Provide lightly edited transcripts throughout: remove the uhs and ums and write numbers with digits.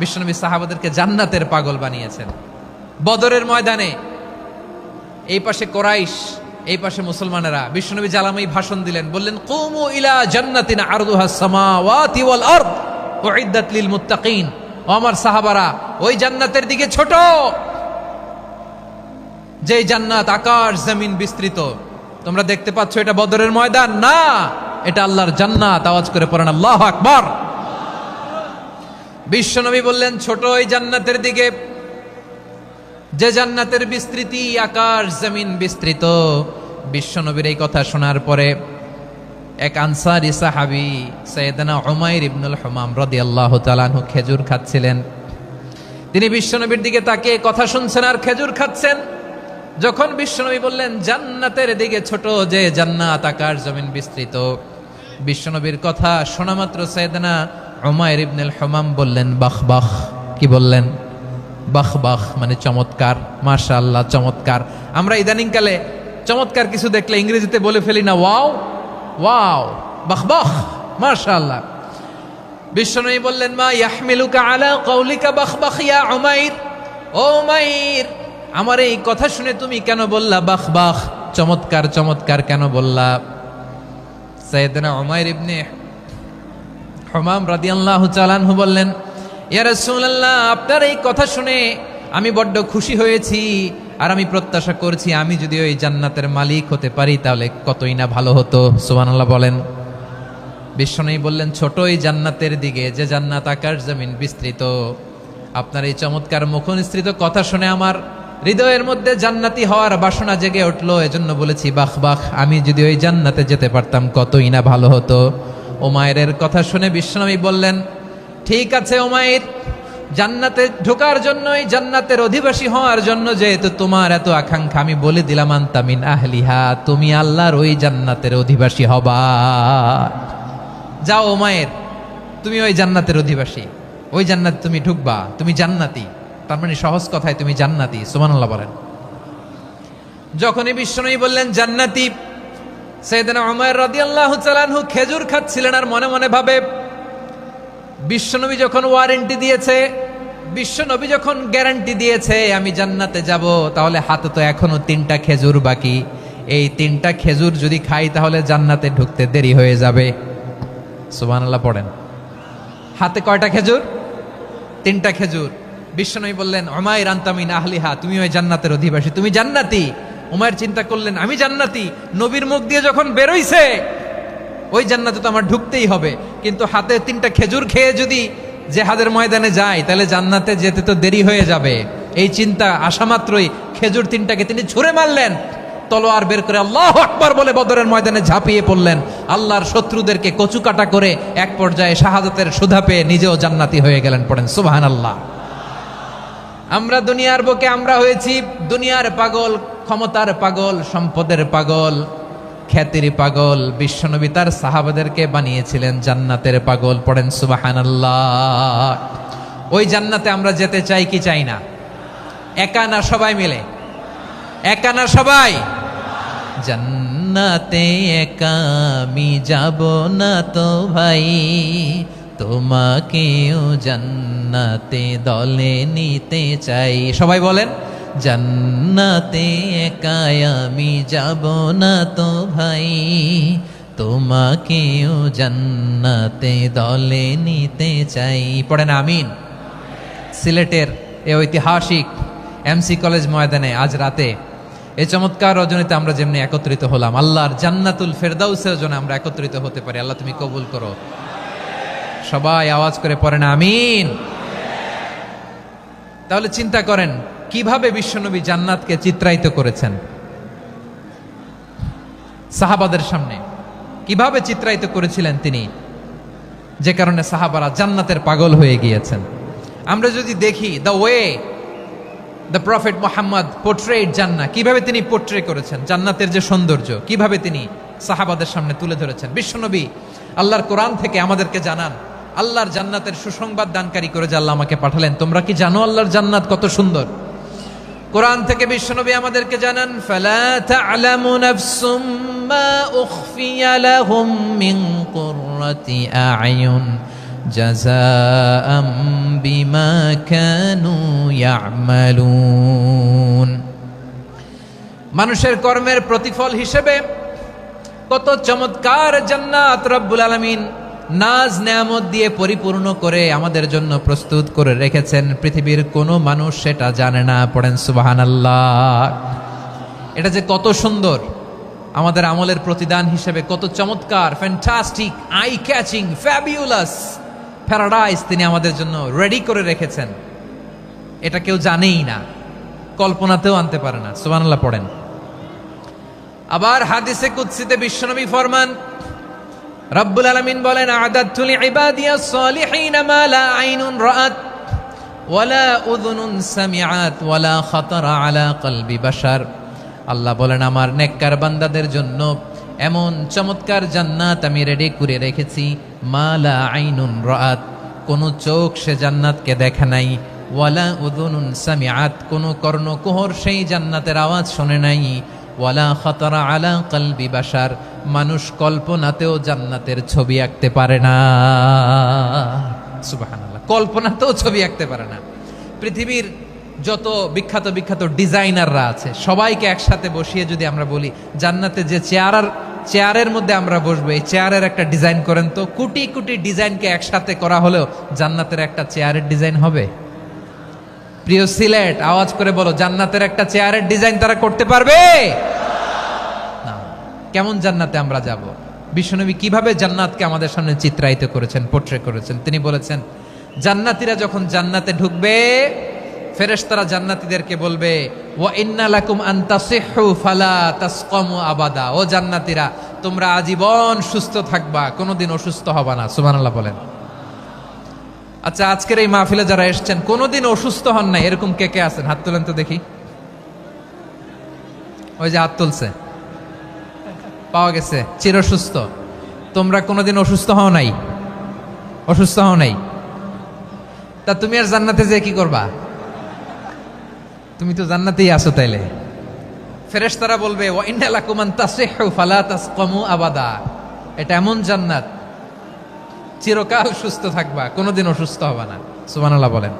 বিশ্বনবী সাহাবাদেরকে জান্নাতের পাগল বানিয়েছেন। বদরের ময়দানে এই পাশে কোরাইশ, এই পাশে মুসলমানেরা, বিশ্বনবী জ্বালাময়ী ভাষণ দিলেন, বললেন কুমু ইলা জান্নাতিন আরদুহাস সামাওয়াতি ওয়াল আরদ উইদ্দাত লিল মুত্তাকিন। ও আমার সাহাবারা, ওই জান্নাতের দিকে ছোট, যে জান্নাত আকাশ জমিন বিস্তৃত। তোমরা দেখতে পাচ্ছ এটা বদরের ময়দান না, এটা আল্লাহর জান্নাত। আওয়াজ করে পড়েন আল্লাহু আকবার। বিশ্বনবী বললেন ছোট ওই জান্নাতের দিকে, যে জান্নাতের বিস্তৃতি আকাশ জমিন বিস্তৃত। বিশ্বনবীর এই কথা শোনার পরে এক আনসারী সাহাবী সাইয়েদনা উমাইর ইবনুল হুমাম রাদিয়াল্লাহু তাআলা আনহু খেজুর খাচ্ছিলেন। তিনি বিশ্বনবীর দিকে তাকিয়ে কথা শুনছেন আর খেজুর খাচ্ছেন। যখন বিশ্বনবী বললেন জান্নাতের দিকে ছোট, যে জান্নাত আকাশ জমিন বিস্তৃত, বিশ্বনবীর কথা শোনা মাত্র সাইয়েদনা উমাইর ইবনুল হুমাম বললেন বাহ বাহ। কি বললেন? বাহ বাহ, মানে চমৎকার, মাশাআল্লাহ, চমৎকার। আমরা ইদানিংকালে চমৎকার কিছু দেখলে ইংরেজিতে বলে ফেলি না ওয়াও ওয়াও, বাহ বাহ, মাশাআল্লাহ। বিশ্বনবী বললেন মা ইয়াহমিলুকা আলা কওলিকা বাহ বাহ ইয়া উমাইর। ও উমাইর, আমার এই কথা শুনে তুমি কেন বললা বাহ বাহ, চমৎকার চমৎকার কেন বললা? সাইয়েদনা উমাইর ইবনে হুমাম রাদিয়াল্লাহু তাআলা আনহু বললেন ইয়া রাসূলুল্লাহ, আপনার এই কথা শুনে আমি বড্ড খুশি হয়েছি, আর আমি প্রত্যাশা করছি আমি যদি ওই জান্নাতের মালিক হতে পারি তাহলে কতই না ভালো হতো। সুবহানাল্লাহ বলেন। বিশ্বনবী বললেন ছোট এই জান্নাতের দিকে, যে জান্নাত আকাশ জমিন বিস্তৃত। আপনার এই চমৎকার মুখনিসৃত কথা শুনে আমার হৃদয়ের মধ্যে জান্নাতি হওয়ার বাসনা জেগে উঠলো, এজন্য বলেছি বাহ বাহ, আমি যদি ওই জান্নাতে যেতে পারতাম কতই না ভালো হতো। উমাইরের কথা শুনে বিশ্বনবী বললেন ঠিক আছে উমাইর, জান্নাতে ঢোকার জন্য, এই জান্নাতের অধিবাসী হওয়ার জন্য যেহেতু তোমার এত আকাঙ্ক্ষা, আমি বলে দিলাম আনতা মিন আহলিহা, তুমি আল্লাহর ওই জান্নাতের অধিবাসী হবা। যাও উমাইর, তুমি ওই জান্নাতের অধিবাসী, ওই জান্নাতে তুমি ঢুকবা, তুমি জান্নাতি। তার মানে সহজ কথায় তুমি জান্নাতি। সুবহানাল্লাহ বলেন। যখনই বিশ্বনবী বললেন জান্নাতি, সাইয়েদনা উমাইর রাদিয়াল্লাহু তাআলা আনহু খেজুর খাচ্ছিলেন আর মনে মনে ভাবে বিশ্বনবী যখন ওয়ারেন্টি দিয়েছে, বিশ্বনবী যখন গ্যারান্টি দিয়েছে আমি জান্নাতে যাব, তাহলে হাতে তো এখনো 3টা খেজুর বাকি। এই 3টা খেজুর যদি খাই তাহলে জান্নাতে ঢুকতে দেরি হয়ে যাবে। সুবহানাল্লাহ পড়েন। হাতে কয়টা খেজুর? 3টা খেজুর। বিশ্বনবী বললেন উমাইর আনতা মিন আহলিহা, তুমি ওই জান্নাতের অধিবাসী, তুমি জান্নাতি। উমাইর চিন্তা করলেন আমি জান্নাতি, নবীর মুখ দিয়ে যখন বেরোইছে ওই জান্নাতে তো আমার ঢুকতেই হবে, কিন্তু হাতে 3টা খেজুর খেয়ে যদি জেহাদের ময়দানে যায় তাহলে জান্নাতে যেতে তো দেরি হয়ে যাবে। এই চিন্তা আসা মাত্রই খেজুর 3টাকে তিনি ছুঁড়ে মারলেন, তলোয়ার বের করে আল্লাহু আকবার বলে বদরের ময়দানে ঝাঁপিয়ে পড়লেন। আল্লাহর শত্রুদেরকে কচুকাটা করে এক পর্যায়ে শাহাদাতের সুধা পেয়ে নিজেও জান্নাতি হয়ে গেলেন। পড়েন সুবহানাল্লাহ। আমরা দুনিয়ার বুকে আমরা হয়েছি দুনিয়ার পাগল, ক্ষমতার পাগল, সম্পদের পাগল, খ্যাতির পাগল। বিশ্বনবী তার সাহাবাদেরকে বানিয়েছিলেন জান্নাতের পাগল। পড়েন সুবহানাল্লাহ। ওই জান্নাতে আমরা যেতে চাই কি চাই না? একা না সবাই মিলে? একা না সবাই? জান্নাতে একা আমি যাব না তো ভাই, তোমাকেও জান্নাতে দলে নিতে চাই। সবাই বলেন জান্নাতে একা আমি যাব না তো ভাই, তোমাকেও জান্নাতে দলে নিতে চাই। পড়েন আমিন। সিলেটের এই ঐতিহাসিক এমসি কলেজ ময়দানে আজ রাতে এই চমৎকার রজনীতে আমরা যেমনি একত্রিত হলাম, আল্লাহর জান্নাতুল ফেরদাউসের জন্য আমরা একত্রিত হতে পারি। আল্লাহ তুমি কবুল করো। সবাই আওয়াজ করে পড়েন আমিন। তাহলে চিন্তা করেন কিভাবে বিশ্বনবী জান্নাতকে চিত্রায়িত করেছেন সাহাবাদের সামনে, কিভাবে চিত্রায়িত করেছিলেন তিনি, যে কারণে সাহাবারা জান্নাতের পাগল হয়ে গিয়েছেন। আমরা যদি দেখি the way the prophet Muhammad portrait জান্নাত, কিভাবে তিনি পোর্ট্রে করেছেন জান্নাতের যে সৌন্দর্য, কিভাবে তিনি সাহাবাদের সামনে তুলে ধরেছেন। বিশ্বনবী আল্লাহর কোরআন থেকে আমাদেরকে জানান আল্লাহর জান্নাতের সুসংবাদ দানকারী করে যে আল্লাহ আমাকে পাঠালেন। তোমরা কি জানো আল্লাহর জান্নাত কত সুন্দর? কোরআন থেকে বিশ্বনবী আমাদেরকে জানান ফালা তা'লামু নাফসুম মা উখফিয়া লাহুম মিন কুররাতি আ'য়ুন জাযাআম বিমা কানু ইয়ামালুন। মানুষের কর্মের প্রতিফল হিসেবে কত চমৎকার জান্নাত রব্বুল আলামিন নাজ নেয়ামত দিয়ে পরিপূর্ণ করে আমাদের জন্য প্রস্তুত করে রেখেছেন। পৃথিবীর কোনো মানুষ সেটা জানে না। পড়েন সুবহানাল্লাহ। এটা যে কত সুন্দর, আমাদের আমলের প্রতিদান হিসেবে কত চমৎকার, fantastic, eye catching, fabulous paradise তিনি আমাদের জন্য রেডি করে রেখেছেন। এটা কেউ জানেই না, কল্পনাতেও আনতে পারে না। সুবহানাল্লাহ পড়েন। আবার হাদিসে কুদসিতে বিশ্বনবী ফরমান, রব্বুল আলামিন বলেন, আ'দাদতু লিইবাদিয়াস সালিহিন মা লা আইনুন রাআত ওয়ালা উযুনুন সামিআত ওয়ালা খাতারা আলা কলবি বাশার। আল্লাহ বলেন, আমার নেককার বান্দাদের জন্য এমন চমৎকার জান্নাত আমি রেডি করে রেখেছি, মা লা আইনুন রাআত, কোন চোখ সে জান্নাতকে দেখে নাই, ওয়ালা উযুনুন সামিআত, কোন কর্ণকুহর সেই জান্নাতের আওয়াজ শোনে নাই, ওয়ালা খাতারা আলা কলবি বাশার, মানুষ কল্পনাতেও জান্নাতের ছবি আঁকতে পারে না। সুবহানাল্লাহ, কল্পনাতেও ছবি আঁকতে পারে না। পৃথিবীর যত বিখ্যাত বিখ্যাত ডিজাইনাররা আছে সবাইকে একসাথে বসিয়ে যদি আমরা বলি জান্নাতে যে চেয়ারের মধ্যে আমরা বসবো, এই চেয়ারের একটা ডিজাইন করেন তো, কোটি কোটি ডিজাইনকে একসাথে করা হলেও জান্নাতের একটা চেয়ারের ডিজাইন হবে? প্রিয় সিলেট, আওয়াজ করে বলো, জান্নাতের একটা চেয়ারের ডিজাইন তারা করতে পারবে না। কেমন জান্নাতে আমরা যাব? বিশ্বনবী কিভাবে জান্নাতকে আমাদের সামনে চিত্রায়িত করেছেন, পোট্রে করেছেন। তিনি বলেছেন, জান্নাতীরা যখন জান্নাতে ঢুকবে, ফেরেশতারা জান্নাতীদেরকে বলবে, ওয়া ইন্না লাকুম আন তাসিহু ফালা তাসকামু আবাদা। ও জান্নাতীরা, তোমরা আজীবন সুস্থ থাকবা, কোনোদিন অসুস্থ হবা না। সুবহানাল্লাহ বলেন। আচ্ছা, আজকের এই মাহফিলে যারা এসেছেন কোনোদিন অসুস্থ হন নাই, এরকম কে কে আছেন? হাত তোলেন তো দেখি। ওই যে হাত তুলছে, পাওয়া গেছে, চিরসুস্থ। তোমরা কোনোদিন অসুস্থ হও নাই? অসুস্থ হও নাই? তা তুমি আর জান্নাতে যে কি করবা? তুমি তো জান্নাতেই আছো তাইলে। ফেরেশতারা বলবে, ওয়া ইন্না লাকুম আন তাসিহু ফালা তাসকামু আবাদা। এটা এমন জান্নাত, চিরকাল সুস্থ থাকবা, কোনোদিন অসুস্থ হবা না। সুবহানাল্লাহ বলেন।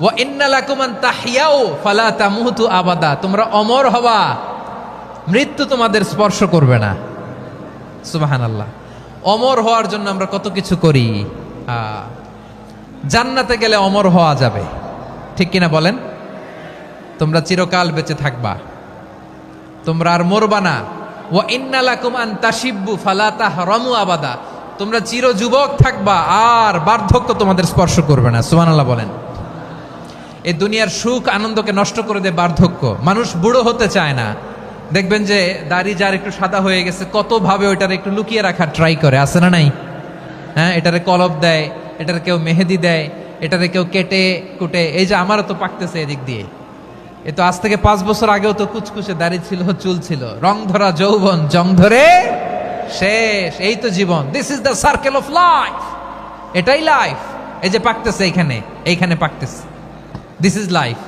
ওয়া ইন্না লাকুম আন তাহইয়াউ ফালা তামুতু আবাদা। তোমরা অমর হবা, মৃত্যু তোমাদের স্পর্শ করবে না। সুবহানাল্লাহ। অমর হওয়ার জন্য আমরা কত কিছু করি। জান্নাতে গেলে অমর হওয়া যাবে, ঠিক কিনা বলেন? তোমরা চিরকাল বেঁচে থাকবা, তোমরা আর মরবা না। ওয়া ইন্না লাকুম আন তাশিব্বু ফালা তাহরামু আবাদা। তোমরা চির যুবক থাকবা, আর বার্ধক্য তোমাদের স্পর্শ করবে না। সুবহানাল্লাহ বলেন। এই দুনিয়ার সুখ আনন্দকে নষ্ট করে দেয় বার্ধক্য। মানুষ বুড়ো হতে চায় না। দেখবেন যে দাড়ি যার একটু সাদা হয়ে গেছে, কত ভাবে ওইটার একটু লুকিয়ে রাখার ট্রাই করে, আছে না নাই? হ্যাঁ, এটারে কলব দেয়, এটার কেউ মেহেদি দেয়, এটারে কেউ কেটে কুটে। এই যে আমারও তো পাকতেছে এদিক দিয়ে, এ তো আজ থেকে 5 বছর আগেও তো কুচকুচে দাড়ি ছিল, চুল ছিল, রং ধরা যৌবন, জং ধরে শেষ। এই তো জীবন। This is the circle of life. এটাই লাইফ। এই যে পাকতেছে এইখানে পাকতেছে, দিস ইজ লাইফ।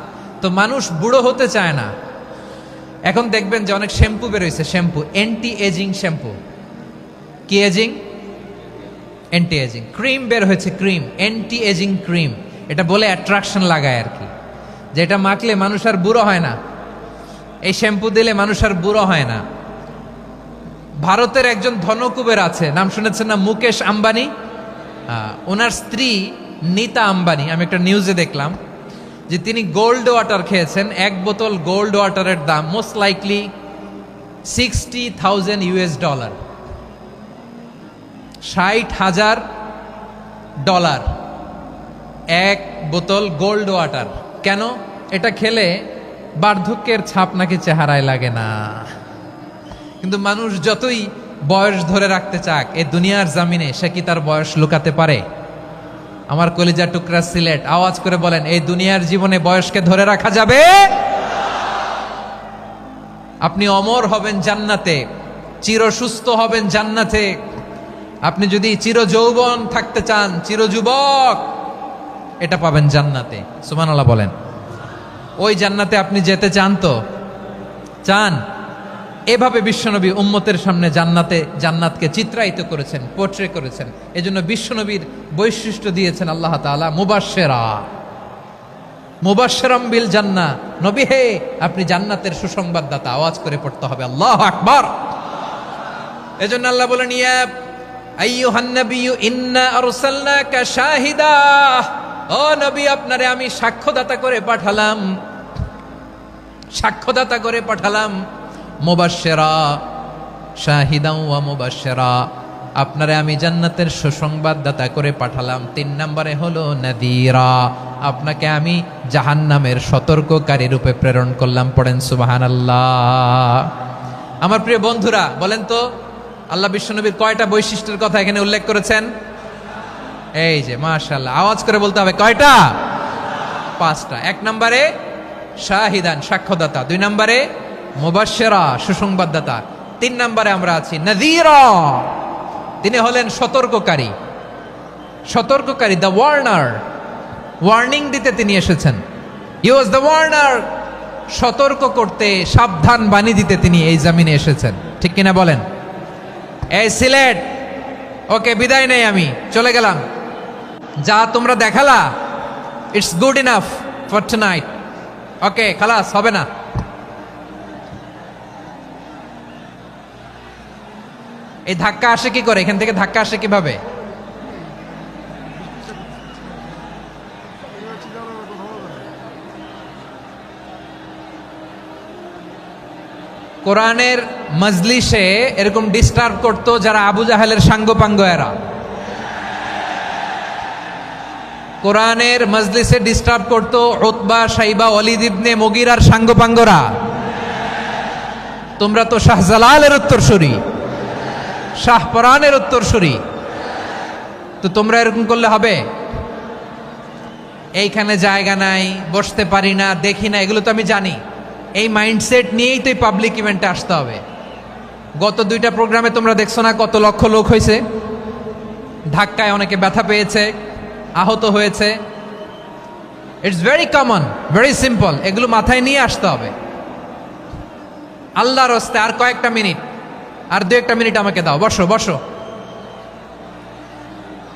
তো মানুষ বুড়ো হতে চায় না। এখন দেখবেন যে অনেক শ্যাম্পু বেরোইছে, শ্যাম্পু, অ্যান্টি এজিং শ্যাম্পু। কি এজিং? Anti ageing. ক্রিম বের হয়েছে, ক্রিম, অ্যান্টি এজিং ক্রিম। এটা বলে অ্যাট্রাকশন লাগায় আর কি, যে এটা মাখলে মানুষ আর বুড়ো হয় না, এই শ্যাম্পু দিলে মানুষ আর বুড়ো হয় না। ভারতের একজন ধনকুবের আছে, নাম শুনেছেন না? মুকেশ আম্বানি। ওনার স্ত্রী নীতা আম্বানি, আমি একটা নিউজে দেখলাম যে তিনি গোল্ড ওয়াটার খেয়েছেন। 1 বোতল গোল্ড ওয়াটারের দাম মোস্ট লাইকলি $60,000, $60,000 1 বোতল গোল্ড ওয়াটার। কেন? এটা খেলে বার্ধক্যের ছাপ নাকি চেহারায় লাগে না। কিন্তু মানুষ যতই বয়স ধরে রাখতে চাক এই দুনিয়ার জামিনে, সে কি তার বয়স লুকাতে পারে? আমার কলিজা টুকরা সিলেট, আওয়াজ করে বলেন, এই দুনিয়ার জীবনে বয়সকে ধরে রাখা যাবে? আপনি অমর হবেন জান্নাতে, চির সুস্থ হবেন জান্নাতে। আপনি যদি চির যৌবন থাকতে চান, চির যুবক, এটা পাবেন জান্নাতে। সুবহানাল্লাহ বলেন। ওই জান্নাতে আপনি যেতে চান তো? চান? এভাবে বিশ্বনবী উম্মতের সামনে জান্নাতকে চিত্রায়িত করেছেন, পোর্ট্রে করেছেন। এজন্য বিশ্বনবীর বৈশিষ্ট্য দিয়েছেন আল্লাহ তাআলা মুবাশশিরাম বিল জান্নাহ। নবী হে, আপনি জান্নাতের সুসংবাদদাতা। আওয়াজ করে পড়তে হবে আল্লাহু আকবার। এজন্য আল্লাহ বলেন, ইয়া আইয়ুহান নাবিয়্যু ইন্না আরসালনাকা শাহিদা। ও নবী, আপনারে আমি সাক্ষ্যদাতা করে পাঠালাম। মুবাশশিরা শাহিদাও ওয়া মুবাশশিরা, আপনারে আমি জান্নাতের সুসংবাদদাতা করে পাঠালাম। 3 নম্বরে হলো নাযীরা, আপনাকে আমি জাহান্নামের সতর্ককারী রূপে প্রেরণ করলাম। পড়েন সুবহানাল্লাহ। আমার প্রিয় বন্ধুরা, বলেন তো আল্লাহ বিশ্বনবীর কয়টা বৈশিষ্ট্যের কথা এখানে উল্লেখ করেছেন? এই যে মাশাআল্লাহ, আওয়াজ করে বলতে হবে কয়টা? 5টা। 1 নম্বরে শাহিদান, সাক্ষ্যদাতা। 2 নম্বরে মুবাশশিরা, সুসংবাদদাতা। 3 নম্বরে আমরা আছি নাযীরা, তিনি হলেন সতর্ককারী। দ্য ওয়ার্নার, ওয়ার্নিং দিতে তিনি এসেছেন। হি ওয়াজ দ্য ওয়ার্নার, সতর্ক করতে, সাবধান বাণী দিতে তিনি এই জমিনে এসেছেন। ঠিক কিনা বলেন? এই সিলেট, ওকে বিদায় নেই, আমি চলে গেলাম। যা তোমরা দেখালা, it's good enough for tonight. Okay, খালাস, হবে না। এই ধাক্কা আসে কি করে? এখান থেকে ধাক্কা আসে কিভাবে? কোরআনের মজলিসে এরকম ডিস্টার্ব করতো যারা আবু জাহেলের সাঙ্গপাঙ্গ এরা। কোরআনের মজলিসে ডিস্টার্ব করতো উতবা, শাইবা, ওয়ালিদ ইবনে মুগীরার সাঙ্গপাঙ্গরা। তোমরা তো শাহজালালের উত্তরসূরি, শাহপরানের উত্তরসূরি, তো তোমরা এরকম করলে হবে? এইখানে জায়গা নাই, বসতে পারি না, দেখি না, এগুলো তো আমি জানি। এই মাইন্ডসেট নিয়েই তো এই পাবলিক ইভেন্টে আসতে হবে। গত 2টা প্রোগ্রামে তোমরা দেখছো না কত লক্ষ লোক হয়েছে? ধাক্কায় অনেকে ব্যথা পেয়েছে, আহত হয়েছে। It's very common, very simple. এগুলো মাথায় নিয়ে আসতে হবে। আল্লাহর রাস্তে আর কয়েকটা মিনিট, আর 2-1টা মিনিট আমাকে দাও। বসো বসো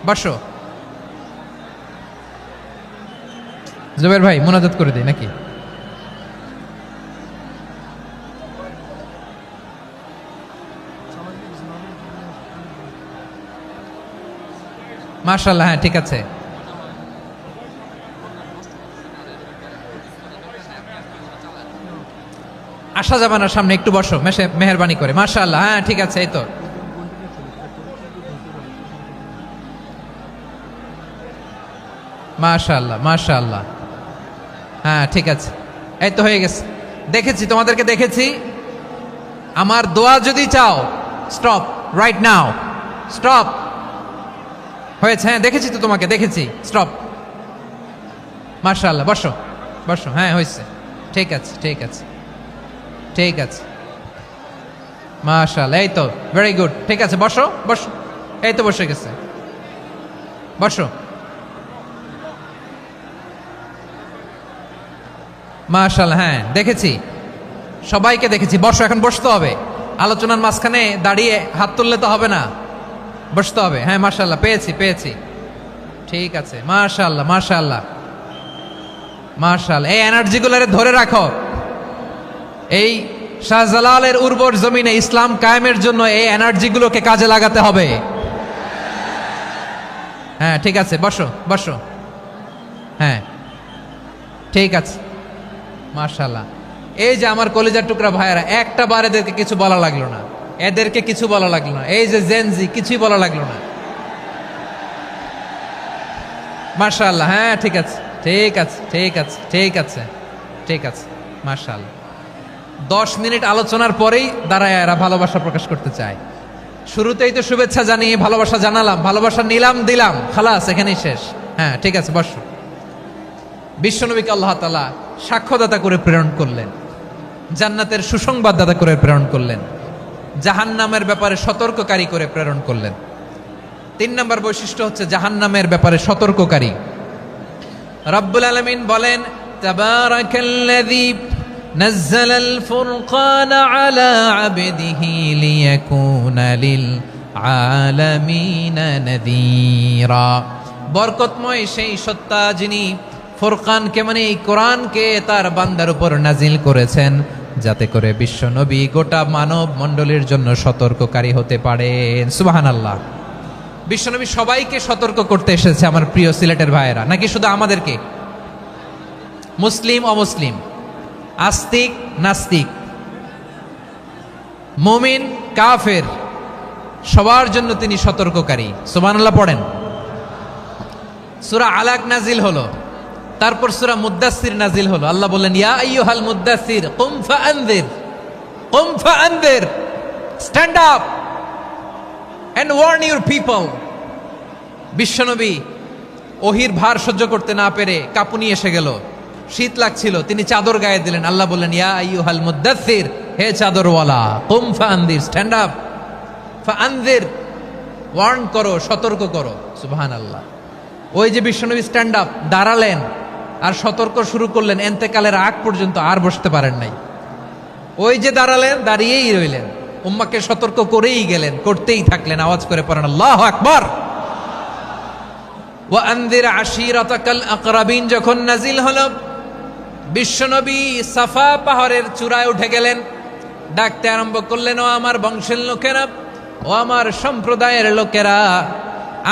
বসো। জুবের ভাই, মুনাজাত করে দিই নাকি? মাশাআল্লাহ, হ্যাঁ ঠিক আছে। আসা যাবে না সামনে, একটু বসো মেহেরবানি করে। মাশাআল্লাহ, হ্যাঁ ঠিক আছে। এই তো মাশাআল্লাহ, মাশাআল্লাহ, হ্যাঁ ঠিক আছে। এই তো হয়ে গেছে। দেখেছি, তোমাদেরকে দেখেছি। আমার দোয়া যদি চাও, স্টপ রাইট নাও, স্টপ। হয়েছে? হ্যাঁ দেখেছি তো, তোমাকে দেখেছি। স্টপ। মাশাআল্লাহ, বসো বসো। হ্যাঁ হয়েছে, ঠিক আছে ঠিক আছে ঠিক আছে। মাশাআল্লাহ, এই তো ভেরি গুড। ঠিক আছে, বসো বসো। এই তো বসে গেছে, বসো। মাশাআল্লাহ, হ্যাঁ দেখেছি, সবাইকে দেখেছি। বসো, এখন বসতে হবে। আলোচনার মাঝখানে দাঁড়িয়ে হাত তুললে তো হবে না, বসতে হবে। হ্যাঁ মাশাআল্লাহ, পেয়েছি। ঠিক আছে, মাশাআল্লাহ মাশাআল্লাহ মাশাআল্লাহ। এই এনার্জিগুলোরে ধরে রাখো। এই শাহজালালের উর্বর জমিনে ইসলাম কায়েমের জন্য এই এনার্জিগুলোকে কাজে লাগাতে হবে। হ্যাঁ ঠিক আছে, বসো বসো। হ্যাঁ ঠিক আছে, মাশাআল্লাহ। এই যে আমার কলিজার টুকরা ভাইয়েরা, একটা বার এদেরকে কিছু বলা লাগলো না, এদেরকে কিছু বলা লাগলো না। এই যে জেনজি, কিছুই বলা লাগলো না। মাশাআল্লাহ, হ্যাঁ ঠিক আছে ঠিক আছে ঠিক আছে ঠিক আছে ঠিক আছে। মাশাআল্লাহ। 10 মিনিট আলোচনার পরেই দাঁড়ায় এরা ভালোবাসা প্রকাশ করতে চায়। শুরুতেই তো শুভেচ্ছা জানিয়ে ভালোবাসা জানালাম, ভালোবাসা নিলাম, দিলাম, খালাস, এখানেই শেষ। হ্যাঁ ঠিক আছে, বসো। বিশ্বনবীকে আল্লাহ তাআলা সাক্ষ্যদাতা করে প্রেরণ করলেন, জান্নাতের সুসংবাদদাতা করে প্রেরণ করলেন, জাহান্নামের ব্যাপারে সতর্ককারী করে প্রেরণ করলেন। 3 নম্বর বৈশিষ্ট্য হচ্ছে জাহান্নামের ব্যাপারে সতর্ককারী। রব্বুল আলামিন বলেন, তাবারাকাল্লাযী নাজ্জালাল ফুরকানা আলা আবদিহি লিয়াকুনা লিল আলামিনা নাযীরা। বরকতময় সেই সত্তা যিনি ফুরকানকে মানে এই কোরআনকে তার বান্দার উপর নাজিল করেছেন, যাতে করে বিশ্ব নবী গোটা মানব মণ্ডলীর জন্য সতর্ককারী হতে পারেন। সুবহানাল্লাহ। বিশ্বনবী সবাইকে সতর্ক করতে এসেছে আমার প্রিয় সিলেটের ভাইয়েরা, নাকি শুধু আমাদেরকে? মুসলিম অমুসলিম, আস্তিক নাস্তিক, মুমিন কাফের, সবার জন্য তিনি সতর্ককারী। সুবহানাল্লাহ পড়েন। সূরা আলাক নাজিল হলো, তারপর সূরা মুদ্দাসসির নাজিল হলো। আল্লাহ বললেন, ইয়া আইয়ুহাল মুদ্দাসসির কুম ফাআনযির, কুম ফাআনযির, stand up and warn your people. বিশ্বনবী ওহির ভার সহ্য করতে না পেরে কাঁপুনি এসে গেল, শীত লাগছিল, তিনি চাদর গায়ে দিলেন। আল্লাহ বললেন, ইয়া আইয়ুহাল মুদ্দাসসির, হে চাদরওয়ালা, কুম ফাআনযির, স্ট্যান্ড আপ, ফাআনযির, ওয়ার্ন করো, সতর্ক করো। সুবহানাল্লাহ। ওই যে বিশ্বনবী স্ট্যান্ড আপ, দাঁড়ালেন আর সতর্ক শুরু করলেন, এন্তেকালের আগ পর্যন্ত আর বসতে পারেন নাই। ওই যে দাঁড়ালেন, দাঁড়িয়েই রইলেন, উম্মাকে সতর্ক করেই গেলেন, করতেই থাকলেন। আওয়াজ করে পড়েন আল্লাহু আকবার। ওয়া আনযির আশীরাতাকাল আকরাবিন যখন নাজিল হলো, বিশ্বনবী সাফা পাহাড়ের চূড়ায় উঠে গেলেন, ডাকতে আরম্ভ করলেন, ও আমার বংশের লোকেরা, ও আমার সম্প্রদায়ের লোকেরা,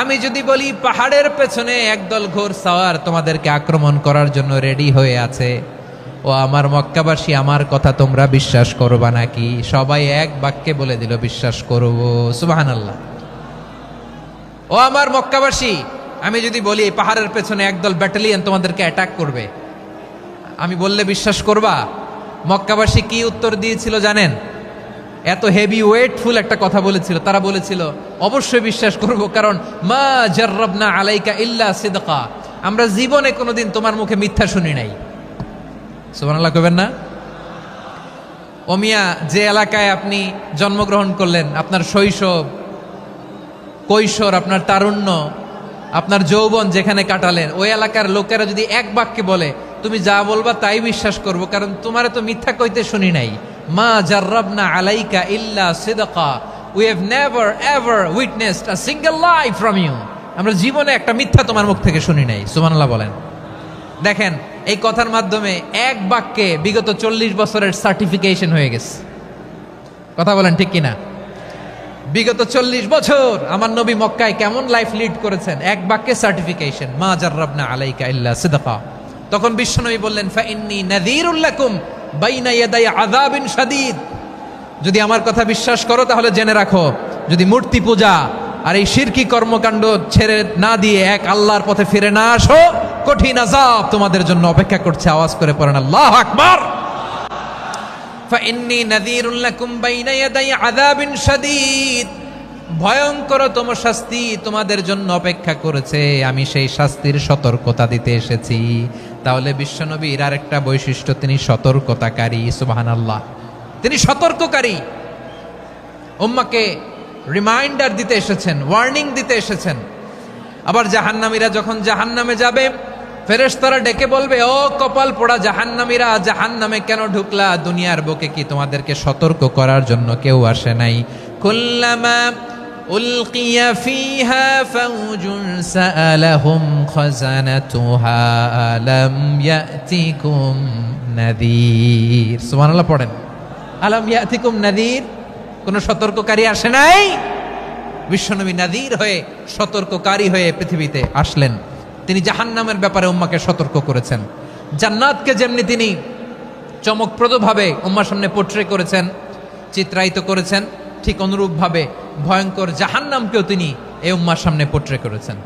আমি যদি বলি পাহাড়ের পেছনে একদল ঘোড়সাওয়ার তোমাদেরকে আক্রমণ করার জন্য রেডি হয়ে আছে, ও আমার মক্কাবাসী, আমার কথা তোমরা বিশ্বাস করবা নাকি? সবাই এক বাক্যে বলে দিল, বিশ্বাস করব। সুবহানাল্লাহ। ও আমার মক্কাবাসী, আমি যদি বলি এই পাহাড়ের পেছনে একদল ব্যাটালিয়ন তোমাদেরকে অ্যাটাক করবে, আমি বললে বিশ্বাস করবা? মক্কাবাসী কি উত্তর দিয়েছিল জানেন? এত হেভি ওয়েটফুল একটা কথা বলেছিল। তারা বলেছিল, অবশ্যই বিশ্বাস করব, কারণ মা জাররাবনা আলাইকা ইল্লা সিদকা, আমরা জীবনে কোনোদিন তোমার মুখে মিথ্যা শুনি নাই। সুবহানাল্লাহ কইবেন না? ও মিয়া, যে এলাকায় আপনি জন্মগ্রহণ করলেন, আপনার শৈশব, কৈশোর, আপনার তারুণ্য, আপনার যৌবন যেখানে কাটালেন, ওই এলাকার লোকেরা যদি এক বাক্যে বলে তুমি যা বলবা তাই বিশ্বাস করব, কারণ তোমারে তো মিথ্যা কইতে শুনি নাই। মা জাররাবনা আলাইকা ইল্লা সিদকা, we have never ever witnessed a single lie from you, আমরা জীবনে একটা মিথ্যা তোমার মুখ থেকে শুনি নাই। সুবহানাল্লাহ বলেন। দেখেন, এই কথার মাধ্যমে এক বাক্যে বিগত 40 বছরের সার্টিফিকেশন হয়ে গেছে। কথা বলেন ঠিক কিনা? বিগত 40 বছর আমার নবী মক্কায় কেমন লাইফ লিড করেছেন, এক বাক্যে সার্টিফিকেশন, মা জাররাবনা আলাইকা ইল্লা সিদকা। তখন বিশ্বনবী বললেন, ফাইন্নী নাযীরুল লাকুম বাইনা ইয়াদাই আযাবিন শাদীদ, যদি আমার কথা বিশ্বাস করো তাহলে জেনে রাখো, যদি মূর্তি পূজা আর এই শিরকি কর্মকাণ্ড ছেড়ে না দিয়ে এক আল্লাহর পথে ফিরে না আসো, কঠিন আযাব তোমাদের জন্য অপেক্ষা করছে। আওয়াজ করে পড়েন আল্লাহু আকবার। ফাইন্নী নাযীরুল লাকুম বাইনা ইয়াদাই আযাবিন শাদীদ, ভয়ঙ্করতম শাস্তি তোমাদের জন্য অপেক্ষা করেছে, আমি সেই শাস্তির সতর্কতা দিতে এসেছি। তাহলে বিশ্বনবীর আরেকটা বৈশিষ্ট্য, তিনি সতর্কতাকারী। সুবহানাল্লাহ। তিনি সতর্ককারী, উম্মাকে রিমাইন্ডার দিতে এসেছেন, ওয়ার্নিং দিতে এসেছেন। আবার জাহান্নামীরা যখন জাহান্নামে যাবে, ফেরেশতারা ডেকে বলবে, ও কপাল পোড়া জাহান্নামীরা, জাহান্নামে কেন ঢুকলা? দুনিয়ার বুকে কি তোমাদেরকে সতর্ক করার জন্য কেউ আসে নাই? কুল্লামা উলকিয়া ফিহা ফাউজুন সাআলাহুম খাযানাতুহা আলাম ইয়াতিকুম নাযীর। সুবহানাল্লাহ পড়েন। আলাম ইয়াতিকুম নাযীর, কোন সতর্ককারী আসে নাই? বিশ্বনবী নাযীর হয়ে, সতর্ককারী হয়ে পৃথিবীতে আসলেন। তিনি জাহান্নামের ব্যাপারে উম্মাকে সতর্ক করেছেন। জান্নাতকে যেমনি তিনি চমকপ্রদভাবে উম্মার সামনে পোট্রে করেছেন, চিত্রায়িত করেছেন, ঠিক অনুরূপভাবে ভয়ঙ্কর জাহান্নামকেও তিনি এই উম্মার সামনে পোট্রে করেছেন।